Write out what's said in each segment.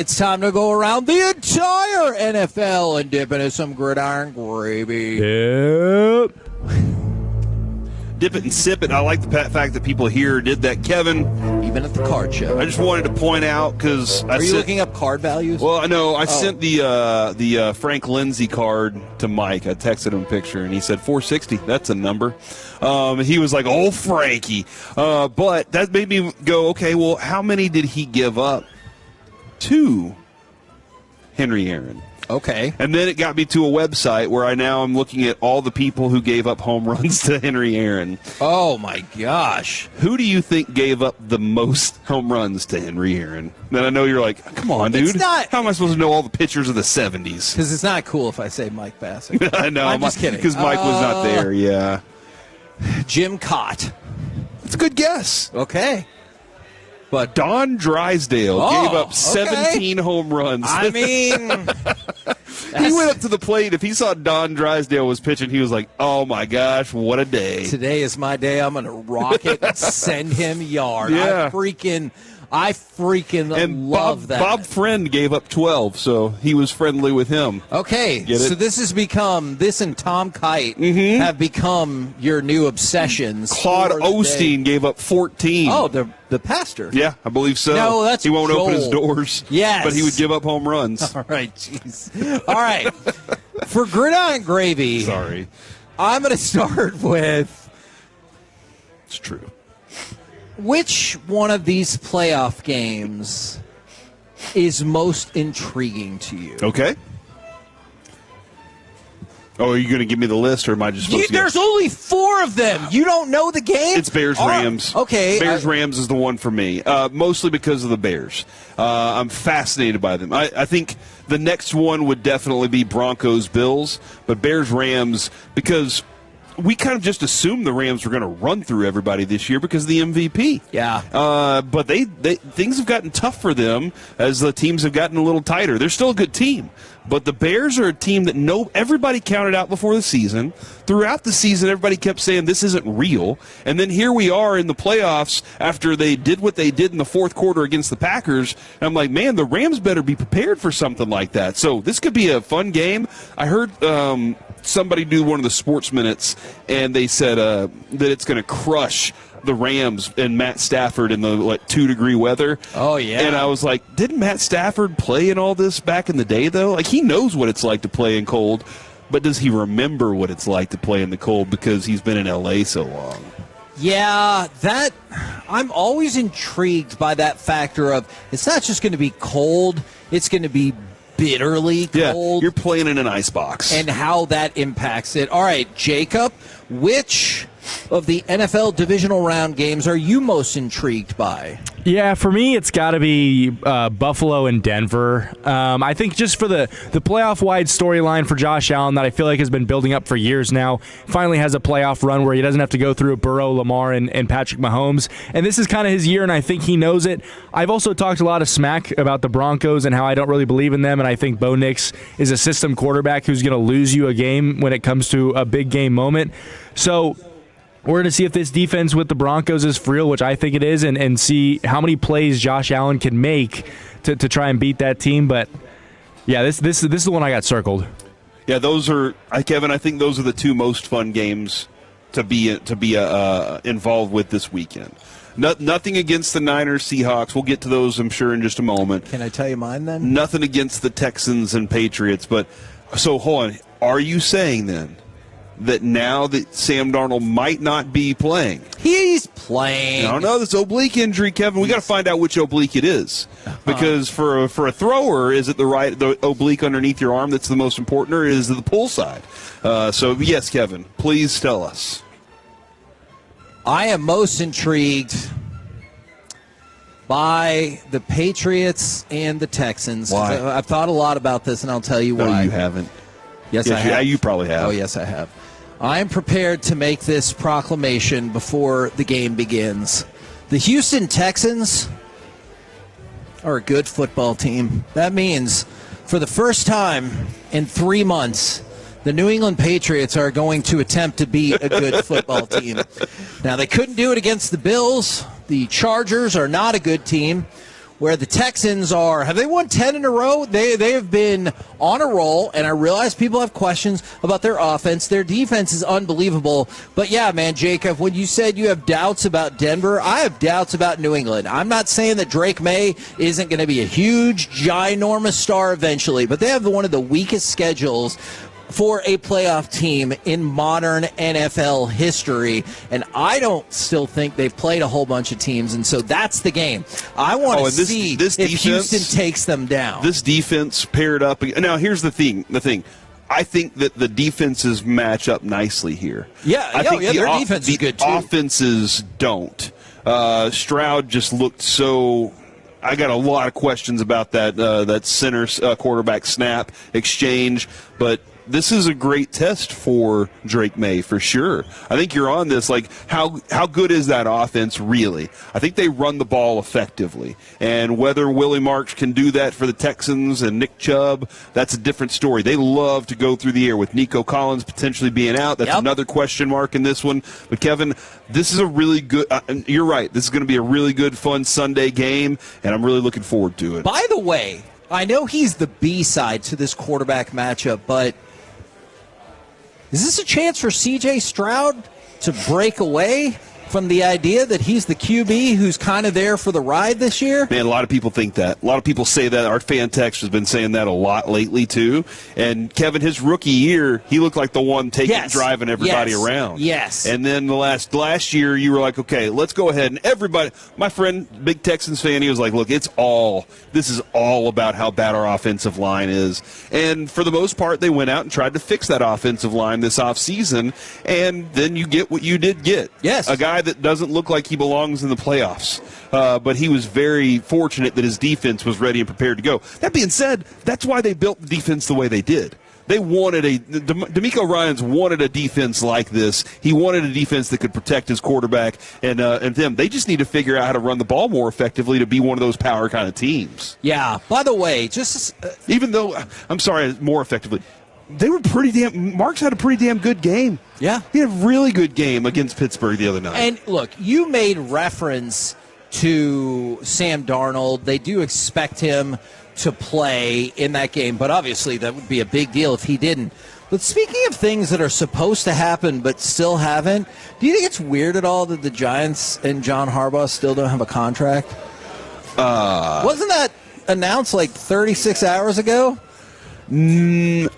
It's time to go around the entire NFL and dip into some gridiron gravy. Yep. Dip it and sip it. I like the fact that people here did that. Kevin, even at the card show. I just wanted to point out because are you looking up card values? Well, I know I sent the Frank Lindsay card to Mike. I texted him a picture and he said 460. That's a number. He was like, "Oh, Frankie," but that made me go, "Okay, well, how many did he give up to Henry Aaron?" Okay. And then it got me to a website where I'm looking at all the people who gave up home runs to Henry Aaron. Oh, my gosh. Who do you think gave up the most home runs to Henry Aaron? Then I know you're like, come on, dude. How am I supposed to know all the pitchers of the 70s? Because it's not cool if I say Mike Bassett. I know. I'm just kidding. Because Mike was not there, yeah. Jim Cott. It's a good guess. Okay. But Don Drysdale gave up 17 home runs. I mean, he went up to the plate. If he saw Don Drysdale was pitching, he was like, "Oh my gosh, what a day! Today is my day. I'm going to rock it and send him yard." Yeah. I freaking and love that. Bob Friend gave up 12, so he was friendly with him. Okay, Get it? so this and Tom Kite have become your new obsessions. Claude Osteen gave up 14. Oh, the pastor. Yeah, I believe so. No, that's he won't open his Joel. doors. Yes. But he would give up home runs. All right, jeez. All right. For Gridiron Gravy, Sorry. I'm going to start with It's true. which one of these playoff games is most intriguing to you? Okay. Oh, are you going to give me the list, or am I just supposed to? There's only 4 of them. You don't know the game? It's Bears-Rams. Okay. Bears-Rams is the one for me, mostly because of the Bears. I'm fascinated by them. I think the next one would definitely be Broncos-Bills, but Bears-Rams, because we kind of just assumed the Rams were going to run through everybody this year because of the MVP. Yeah. But they things have gotten tough for them as the teams have gotten a little tighter. They're still a good team, but the Bears are a team that everybody counted out before the season. Throughout the season, everybody kept saying this isn't real. And then here we are in the playoffs after they did what they did in the fourth quarter against the Packers. And I'm like, man, the Rams better be prepared for something like that. So this could be a fun game. I heard somebody do one of the sports minutes, and they said that it's going to crush the Rams and Matt Stafford in the 2-degree weather. Oh, yeah. And I was like, didn't Matt Stafford play in all this back in the day, though? Like, he knows what it's like to play in cold, but does he remember what it's like to play in the cold because he's been in L.A. so long? Yeah, I'm always intrigued by that factor of it's not just going to be cold, it's going to be bitterly cold. Yeah, you're playing in an icebox. And how that impacts it. All right, Jacob, which of the NFL divisional round games are you most intrigued by? Yeah, for me, it's got to be Buffalo and Denver. I think just for the playoff-wide storyline for Josh Allen that I feel like has been building up for years now, finally has a playoff run where he doesn't have to go through Burrow, Lamar, and Patrick Mahomes. And this is kind of his year, and I think he knows it. I've also talked a lot of smack about the Broncos and how I don't really believe in them, and I think Bo Nix is a system quarterback who's going to lose you a game when it comes to a big game moment. So we're going to see if this defense with the Broncos is for real, which I think it is, and see how many plays Josh Allen can make to try and beat that team. But, yeah, this is the one I got circled. Yeah, Kevin, I think those are the 2 most fun games to be involved with this weekend. Nothing against the Niners, Seahawks. We'll get to those, I'm sure, in just a moment. Can I tell you mine then? Nothing against the Texans and Patriots. But so, hold on. Are you saying then that now that Sam Darnold might not be playing? He's playing. I don't know, this oblique injury, Kevin. We got to find out which oblique it is, because for a thrower, is it the oblique underneath your arm that's the most important, or is it the pull side? So yes, Kevin, please tell us. I am most intrigued by the Patriots and the Texans. Why? I've thought a lot about this, and I'll tell you why. No, you haven't. Yes, I have. You probably have. Oh, yes, I have. I am prepared to make this proclamation before the game begins. The Houston Texans are a good football team. That means for the first time in 3 months, the New England Patriots are going to attempt to be a good football team. Now, they couldn't do it against the Bills. The Chargers are not a good team. where the Texans have they won 10 in a row? They have been on a roll, and I realize people have questions about their offense. Their defense is unbelievable. But, yeah, man, Jacob, when you said you have doubts about Denver, I have doubts about New England. I'm not saying that Drake May isn't going to be a huge, ginormous star eventually, but they have one of the weakest schedules for a playoff team in modern NFL history, and I don't still think they've played a whole bunch of teams, and so that's the game. I want to see if Houston takes them down. This defense paired up. Now, here's the thing. I think that the defenses match up nicely here. Yeah, their defense is good, too. The offenses don't. Stroud just looked so... I got a lot of questions about that center quarterback snap exchange, but this is a great test for Drake May for sure. I think you're on this. Like, how good is that offense really? I think they run the ball effectively. And whether Willie Marks can do that for the Texans and Nick Chubb, that's a different story. They love to go through the air with Nico Collins potentially being out. That's another question mark in this one. But, Kevin, this is a really good you're right. This is going to be a really good, fun Sunday game, and I'm really looking forward to it. By the way, I know he's the B-side to this quarterback matchup, but is this a chance for C.J. Stroud to break away from the idea that he's the QB who's kind of there for the ride this year? Man, a lot of people think that. A lot of people say that. Our fan text has been saying that a lot lately, too. And, Kevin, his rookie year, he looked like the one driving everybody around. Yes. And then the last year, you were like, okay, let's go ahead. And everybody, my friend, big Texans fan, he was like, look, this is all about how bad our offensive line is. And for the most part, they went out and tried to fix that offensive line this offseason. And then you get what you did get. Yes. A guy that doesn't look like he belongs in the playoffs. But he was very fortunate that his defense was ready and prepared to go. That being said, that's why they built the defense the way they did. They wanted DeMeco Ryans wanted a defense like this. He wanted a defense that could protect his quarterback and them. They just need to figure out how to run the ball more effectively to be one of those power kind of teams. Yeah. By the way, even though, more effectively. Marks had a pretty damn good game. Yeah. He had a really good game against Pittsburgh the other night. And look, you made reference to Sam Darnold. They do expect him to play in that game, but obviously that would be a big deal if he didn't. But speaking of things that are supposed to happen but still haven't, do you think it's weird at all that the Giants and John Harbaugh still don't have a contract? Wasn't that announced like 36 hours ago? It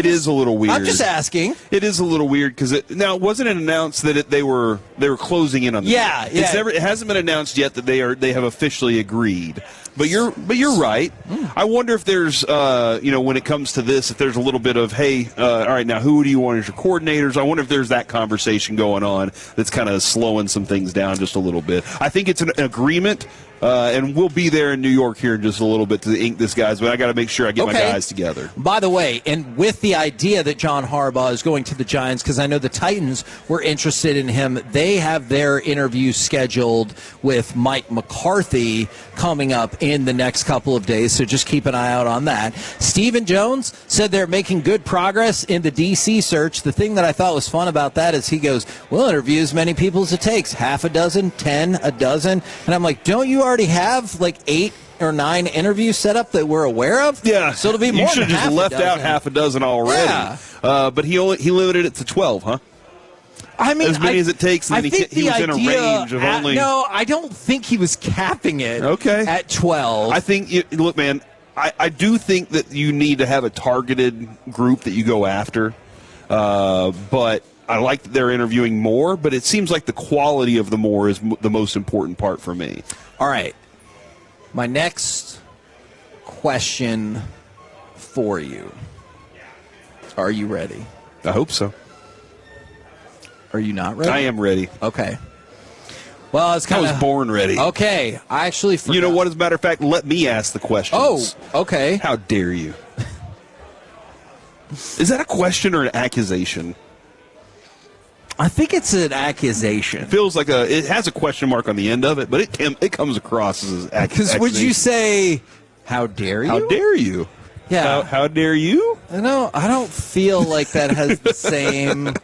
is a little weird. I'm just asking. It is a little weird because it wasn't announced that they were closing in on the deal. It hasn't been announced yet that they have officially agreed. But you're right. I wonder if there's when it comes to this, if there's a little bit of all right, now who do you want as your coordinators? I wonder if there's that conversation going on that's kind of slowing some things down just a little bit. I think it's an agreement. And we'll be there in New York here in just a little bit to ink this, guys, but I got to make sure I get my guys together. By the way, and with the idea that John Harbaugh is going to the Giants, because I know the Titans were interested in him, they have their interview scheduled with Mike McCarthy coming up in the next couple of days, so just keep an eye out on that. Stephen Jones said they're making good progress in the D.C. search. The thing that I thought was fun about that is he goes, we'll interview as many people as it takes, half a dozen, 10, a dozen. And I'm like, don't you already have like 8 or 9 interviews set up that we're aware of? Yeah. So it'll be more. You should have just left out half a dozen already. Yeah. But he limited it to 12, huh? I mean, as many as it takes, and then he was in a range of only. No, I don't think he was capping it. At 12. I think. Look, man, I do think that you need to have a targeted group that you go after, but. I like that they're interviewing more, but it seems like the quality of the more is the most important part for me. All right. My next question for you. Are you ready? I hope so. Are you not ready? I am ready. Okay. Well, it's kind of. I was born ready. Okay. I actually forgot. You know what? As a matter of fact, let me ask the questions. Oh, okay. How dare you? Is that a question or an accusation? I think it's an accusation. Feels like it has a question mark on the end of it, but it comes across as accusation. Because would you say, how dare you? How dare you? Yeah. How dare you? No, I don't feel like that has the same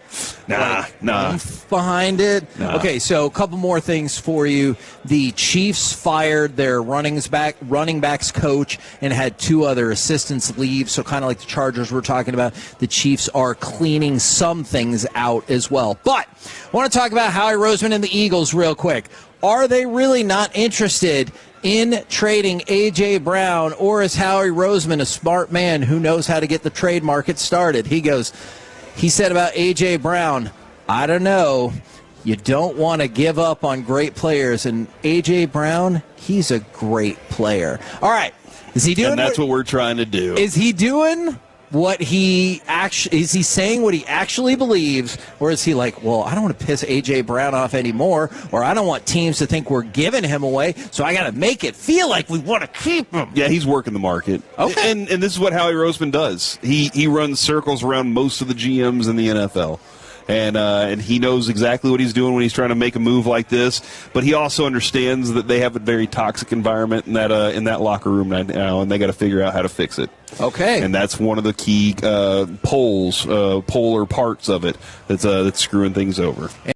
Nah. oomph behind it. Nah. Okay, so a couple more things for you. The Chiefs fired their running backs coach and had 2 other assistants leave. So kind of like the Chargers we're talking about, the Chiefs are cleaning some things out as well. But I want to talk about Howie Roseman and the Eagles real quick. Are they really not interested in trading A.J. Brown, or is Howie Roseman a smart man who knows how to get the trade market started? He said about A.J. Brown, I don't know. You don't want to give up on great players. And A.J. Brown, he's a great player. All right. Is he doing? And that's what we're trying to do. Is he doing what he actually, is he saying what he actually believes, or is he like, well, I don't want to piss A.J. Brown off anymore, or I don't want teams to think we're giving him away, so I got to make it feel like we want to keep him? Yeah, he's working the market. Okay. And this is what Howie Roseman does. He runs circles around most of the GMs in the NFL. And he knows exactly what he's doing when he's trying to make a move like this. But he also understands that they have a very toxic environment in that locker room right now, and they got to figure out how to fix it. Okay. And that's one of the key polar parts of it that's screwing things over.